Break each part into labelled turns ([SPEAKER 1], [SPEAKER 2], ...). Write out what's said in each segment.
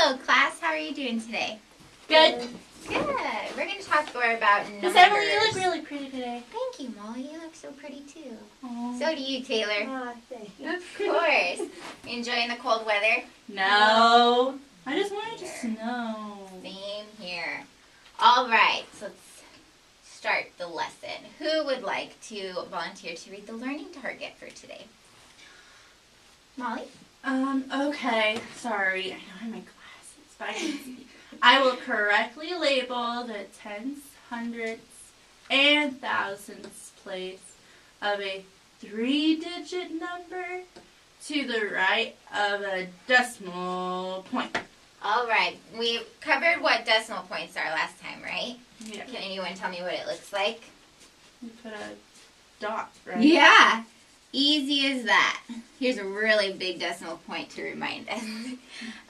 [SPEAKER 1] Hello, class. How are you doing today?
[SPEAKER 2] Good.
[SPEAKER 1] Good. We're going to talk more about numbers.
[SPEAKER 2] Miss Emily, you look really pretty today.
[SPEAKER 1] Thank you, Molly. You look so pretty, too.
[SPEAKER 2] Aww.
[SPEAKER 1] So do you, Taylor.
[SPEAKER 3] Thanks.
[SPEAKER 1] Of course. Enjoying the cold weather?
[SPEAKER 2] No. I just wanted to snow.
[SPEAKER 1] Same here. All right. So let's start the lesson. Who would like to volunteer to read the learning target for today? Molly?
[SPEAKER 2] Okay. Sorry. I don't have my glasses, but I can see. I will correctly label the tens, hundredths, and thousandths place of a 3-digit number to the right of a decimal point.
[SPEAKER 1] All right. We covered what decimal points are last time, right?
[SPEAKER 2] Yeah.
[SPEAKER 1] Can anyone tell me what it looks like?
[SPEAKER 2] You put a dot, right?
[SPEAKER 1] Yeah. Easy as that. Here's a really big decimal point to remind us.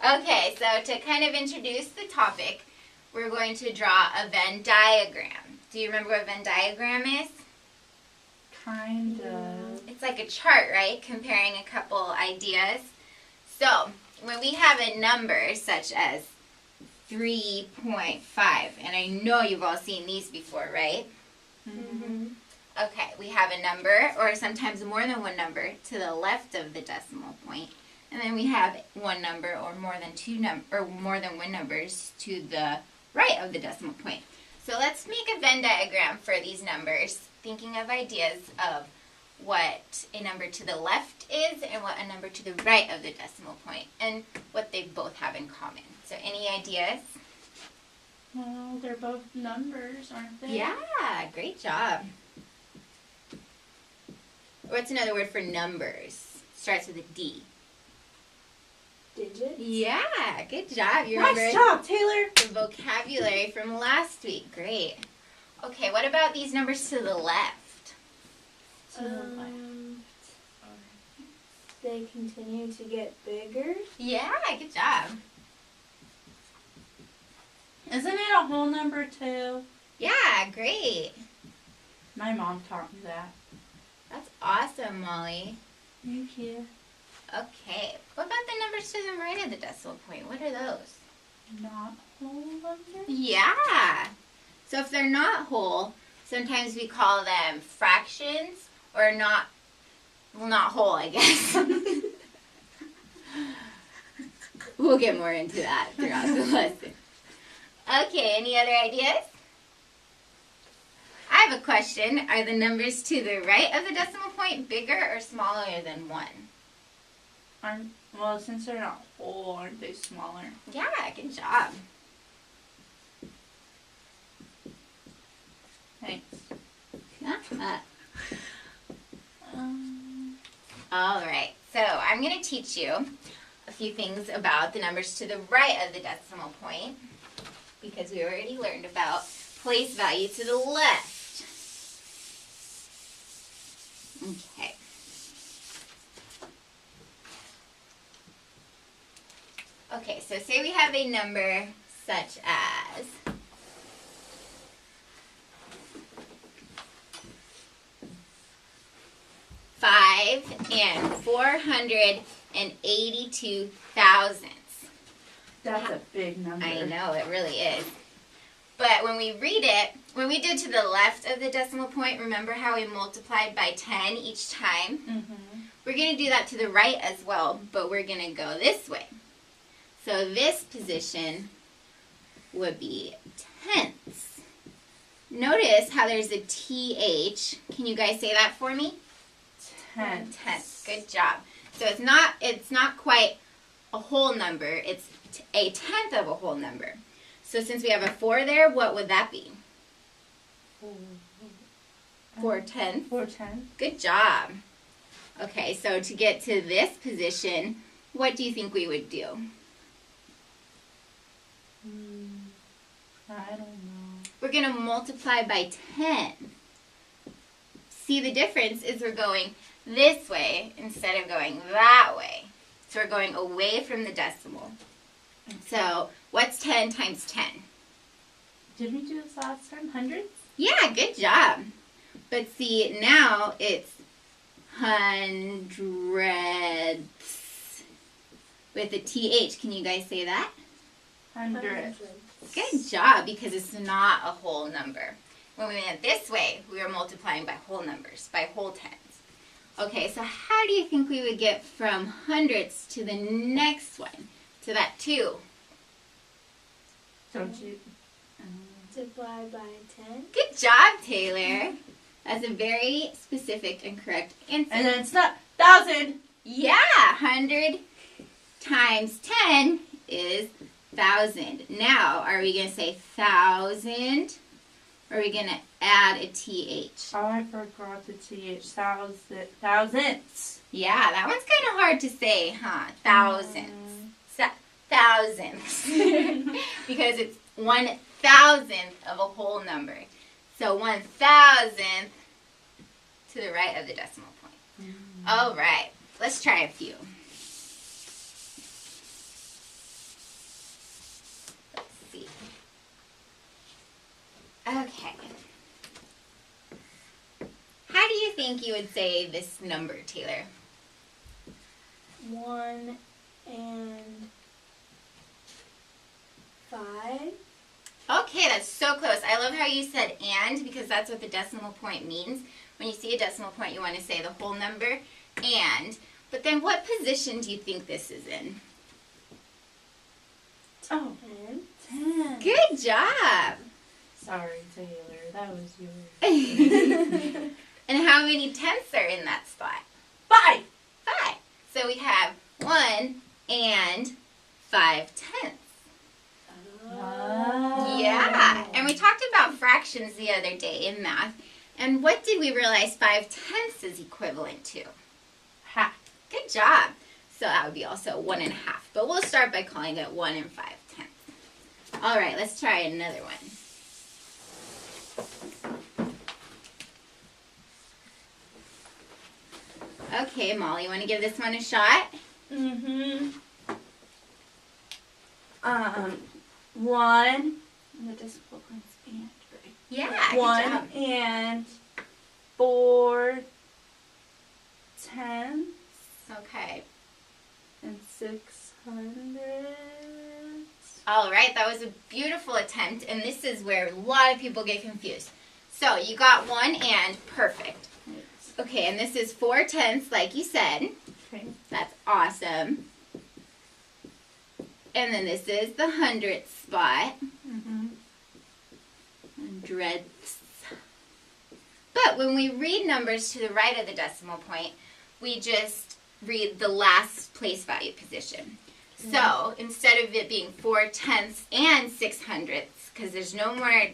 [SPEAKER 1] Okay, so to kind of introduce the topic, we're going to draw a Venn diagram. Do you remember what a Venn diagram is?
[SPEAKER 2] Kind of.
[SPEAKER 1] It's like a chart, right? Comparing a couple ideas. So, when we have a number such as 3.5, and I know you've all seen these before, right?
[SPEAKER 2] Mm-hmm.
[SPEAKER 1] Okay, we have a number, or sometimes more than one number, to the left of the decimal point, and then we have one number, or more than one numbers to the right of the decimal point. So let's make a Venn diagram for these numbers, thinking of ideas of what a number to the left is and what a number to the right of the decimal point, and what they both have in common. So any ideas?
[SPEAKER 2] Well, they're both numbers, aren't they?
[SPEAKER 1] Yeah, great job. What's another word for numbers? Starts with a D.
[SPEAKER 3] Digits?
[SPEAKER 1] Yeah, good job. You
[SPEAKER 2] Nice
[SPEAKER 1] remembered
[SPEAKER 2] job, Taylor.
[SPEAKER 1] the vocabulary from last week. Great. Okay, what about these numbers to the left?
[SPEAKER 2] To the left.
[SPEAKER 3] They continue to get bigger.
[SPEAKER 1] Yeah, good job.
[SPEAKER 2] Isn't it a whole number too?
[SPEAKER 1] Yeah, great.
[SPEAKER 2] My mom taught me that.
[SPEAKER 1] That's awesome, Molly.
[SPEAKER 2] Thank you.
[SPEAKER 1] Okay, what about the numbers to the right of the decimal point? What are those?
[SPEAKER 2] Not whole numbers?
[SPEAKER 1] Yeah. So if they're not whole, sometimes we call them fractions or not whole, I guess. We'll get more into that throughout the lesson. Okay, any other ideas? I have a question. Are the numbers to the right of the decimal point bigger or smaller than 1?
[SPEAKER 2] Well, since they're not whole, aren't they smaller?
[SPEAKER 1] Yeah, good job.
[SPEAKER 2] Thanks.
[SPEAKER 1] All right, so I'm going to teach you a few things about the numbers to the right of the decimal point, because we already learned about place value to the left. Okay. Okay, so say we have a number such as 5,482 thousandths.
[SPEAKER 2] That's a big number.
[SPEAKER 1] I know, it really is. But when we read it, when we did to the left of the decimal point, remember how we multiplied by 10 each time?
[SPEAKER 2] Mm-hmm.
[SPEAKER 1] We're going to do that to the right as well, but we're going to go this way. So this position would be tenths. Notice how there's a TH. Can you guys say that for me? Tenths. Good job. So it's not quite a whole number. It's a tenth of a whole number. So since we have a 4 there, what would that be? 4 tenths.
[SPEAKER 2] 4 tenths.
[SPEAKER 1] Good job. Okay, so to get to this position, what do you think we would do?
[SPEAKER 2] I don't know.
[SPEAKER 1] We're going to multiply by 10. See, the difference is we're going this way instead of going that way. So we're going away from the decimal. So what's 10 times 10?
[SPEAKER 2] Did we do this last time? Hundreds?
[SPEAKER 1] Yeah, good job. But see, now it's hundredths with a TH. Can you guys say that?
[SPEAKER 2] hundredths.
[SPEAKER 1] Good job, because it's not a whole number. When we went this way, we were multiplying by whole numbers, by whole tens. Okay, so how do you think we would get from hundredths to the next one, to that 2?
[SPEAKER 2] Don't you?
[SPEAKER 3] Divide by 10.
[SPEAKER 1] Good job, Taylor. That's a very specific and correct answer.
[SPEAKER 2] And then it's not 1,000.
[SPEAKER 1] Yeah, 100 times 10 is 1,000. Now, are we going to say 1,000? Or are we going to add a TH?
[SPEAKER 2] Oh, I forgot the TH. Thousandths.
[SPEAKER 1] Yeah, that one's kind of hard to say, huh? Thousands. Thousands. Because it's 1,000th of a whole number. So 1,000th to the right of the decimal point. All right, let's try a few. Let's see. Okay. How do you think you would say this number, Taylor?
[SPEAKER 3] 1 and 5.
[SPEAKER 1] Okay, that's so close. I love how you said and, because that's what the decimal point means. When you see a decimal point, you want to say the whole number and. But then what position do you think this is in?
[SPEAKER 2] Oh,
[SPEAKER 3] 10.
[SPEAKER 2] 10.
[SPEAKER 1] Good job.
[SPEAKER 2] Sorry, Taylor. That was yours.
[SPEAKER 1] And how many tenths are in that spot?
[SPEAKER 2] 5.
[SPEAKER 1] 5. So we have 1 and 5 tenths.
[SPEAKER 2] Oh.
[SPEAKER 1] Yeah. And we talked about fractions the other day in math. And what did we realize 5 tenths is equivalent to?
[SPEAKER 2] Half.
[SPEAKER 1] Good job. So that would be also 1.5. But we'll start by calling it 1 and 5 tenths. All right, let's try another one. Okay, Molly, you want to give this one a shot?
[SPEAKER 2] Mm-hmm. 1. And the decimal points and, right?
[SPEAKER 1] Yeah,
[SPEAKER 2] 1
[SPEAKER 1] good job.
[SPEAKER 2] and 4 tenths
[SPEAKER 1] Okay.
[SPEAKER 2] and 600.
[SPEAKER 1] All right, that was a beautiful attempt, and this is where a lot of people get confused. So you got 1 and perfect. Okay, and this is 4 tenths, like you said.
[SPEAKER 2] Okay.
[SPEAKER 1] That's awesome. And then this is the hundredth spot.
[SPEAKER 2] Mm-hmm.
[SPEAKER 1] Hundredths. But when we read numbers to the right of the decimal point, we just read the last place value position. So instead of it being 4 tenths and 6 hundredths, because there's no more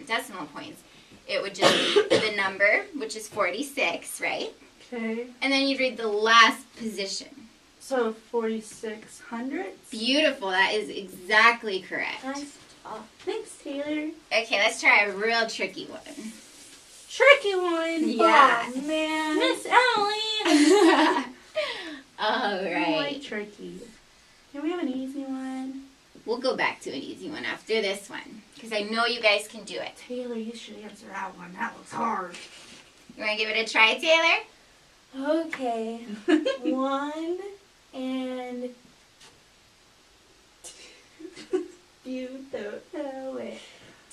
[SPEAKER 1] decimal points, it would just be the number, which is 46, right?
[SPEAKER 2] Okay.
[SPEAKER 1] And then you'd read the last position.
[SPEAKER 2] So 46 hundredths.
[SPEAKER 1] Beautiful. That is exactly correct.
[SPEAKER 3] Nice job.
[SPEAKER 2] Thanks, Taylor.
[SPEAKER 1] Okay, let's try a real tricky one.
[SPEAKER 2] Tricky one.
[SPEAKER 1] Yeah.
[SPEAKER 2] Oh, man. Miss Emily.
[SPEAKER 1] All
[SPEAKER 2] I like
[SPEAKER 1] right.
[SPEAKER 2] tricky. Can we have an easy one?
[SPEAKER 1] We'll go back to an easy one after this one, because I know you guys can do it.
[SPEAKER 2] Taylor, you should answer that one. That looks hard.
[SPEAKER 1] You want to give it a try, Taylor?
[SPEAKER 3] Okay. 1 and you don't know it.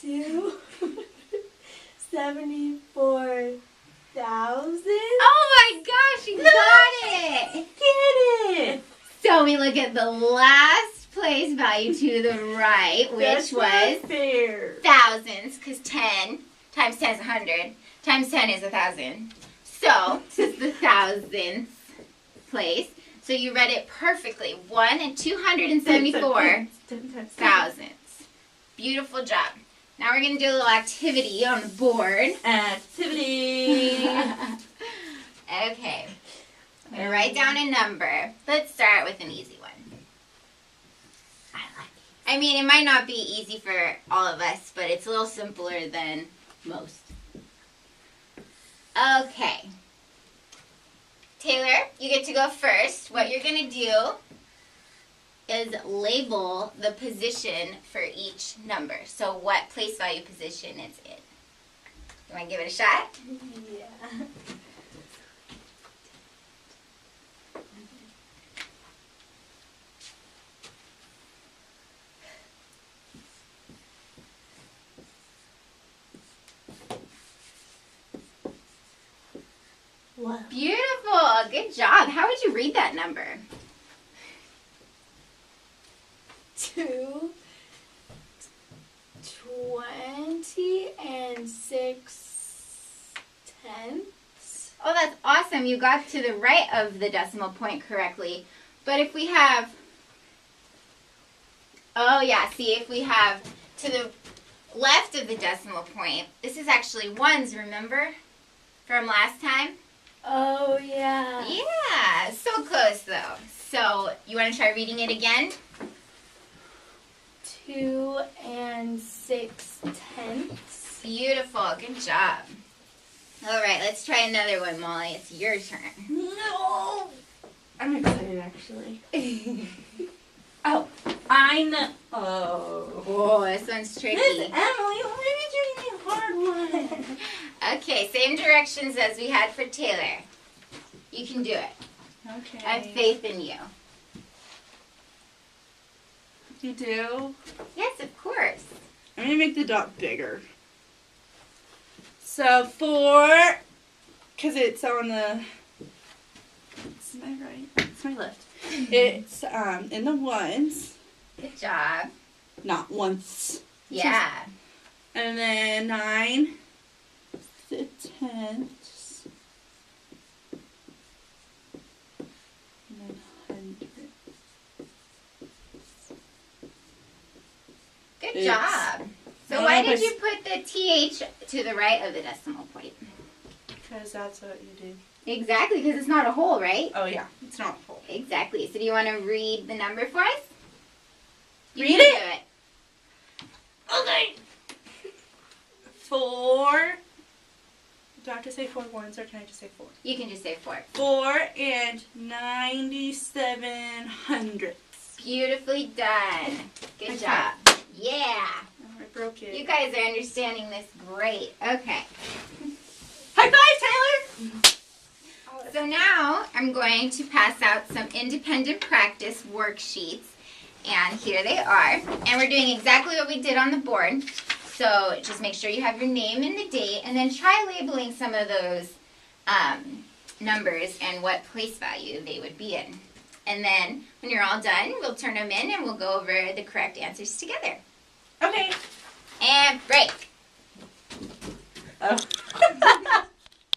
[SPEAKER 3] 274,000.
[SPEAKER 1] Oh my gosh, you got it!
[SPEAKER 2] Get it!
[SPEAKER 1] So we look at the last place value to the right, which
[SPEAKER 2] That's
[SPEAKER 1] was
[SPEAKER 2] not fair.
[SPEAKER 1] thousands, because 10 times 10 is 100, times 10 is 1,000. So, this is the thousandth place. So you read it perfectly. 1 and 274 thousandths. Beautiful job. Now we're going to do a little activity on the board.
[SPEAKER 2] Activity.
[SPEAKER 1] Okay. I'm going to write down a number. Let's start with an easy one. I mean, it might not be easy for all of us, but it's a little simpler than most. Okay. Taylor, you get to go first. What you're going to do is label the position for each number. So what place value position it's in. You want to give it a shot?
[SPEAKER 3] Yeah. 12.
[SPEAKER 1] Beautiful. Good job. How would you read that number?
[SPEAKER 3] 2, 20, and 6 tenths.
[SPEAKER 1] Oh, that's awesome. You got to the right of the decimal point correctly. But if we have, oh yeah, see, if we have to the left of the decimal point, this is actually ones, remember? From last time?
[SPEAKER 3] Oh, yeah.
[SPEAKER 1] Yeah, so close though. So, you want to try reading it again?
[SPEAKER 3] 2 and 6 tenths.
[SPEAKER 1] Beautiful. Good job. All right, let's try another one, Molly. It's your turn.
[SPEAKER 2] No! I'm excited, actually. Oh, I know. Oh.
[SPEAKER 1] Whoa, this one's tricky.
[SPEAKER 2] Miss Emily, why are you doing a hard one?
[SPEAKER 1] Okay, same directions as we had for Taylor. You can do it.
[SPEAKER 2] Okay.
[SPEAKER 1] I have faith in you.
[SPEAKER 2] You do?
[SPEAKER 1] Yes, of course.
[SPEAKER 2] I'm going to make the dot bigger. So 4, because it's on the, it's my right, it's my left. It's in the ones,
[SPEAKER 1] Good job.
[SPEAKER 2] not once.
[SPEAKER 1] Yeah.
[SPEAKER 2] And then 9, the tenths, and then 100.
[SPEAKER 1] Good
[SPEAKER 2] It's-
[SPEAKER 1] job. So
[SPEAKER 2] I
[SPEAKER 1] why
[SPEAKER 2] don't know
[SPEAKER 1] did
[SPEAKER 2] if
[SPEAKER 1] you put the TH to the right of the decimal point?
[SPEAKER 2] Because that's what you do.
[SPEAKER 1] Exactly, because it's not a whole, right?
[SPEAKER 2] Oh yeah, it's not full.
[SPEAKER 1] Exactly. So do you want to read the number for us? You
[SPEAKER 2] Read
[SPEAKER 1] can
[SPEAKER 2] it?
[SPEAKER 1] do
[SPEAKER 2] Okay. 4. Do I have to say 4 ones or can I just say 4?
[SPEAKER 1] You can just say 4.
[SPEAKER 2] 4 and 97 hundredths.
[SPEAKER 1] Beautifully done. Good
[SPEAKER 2] Okay.
[SPEAKER 1] job. Yeah.
[SPEAKER 2] Oh, I broke it.
[SPEAKER 1] You guys are understanding this great. Okay.
[SPEAKER 2] High five, Taylor!
[SPEAKER 1] So now I'm going to pass out some independent practice worksheets. And here they are. And we're doing exactly what we did on the board. So just make sure you have your name and the date. And then try labeling some of those numbers and what place value they would be in. And then when you're all done, we'll turn them in and we'll go over the correct answers together.
[SPEAKER 2] Okay.
[SPEAKER 1] And break.
[SPEAKER 2] Oh.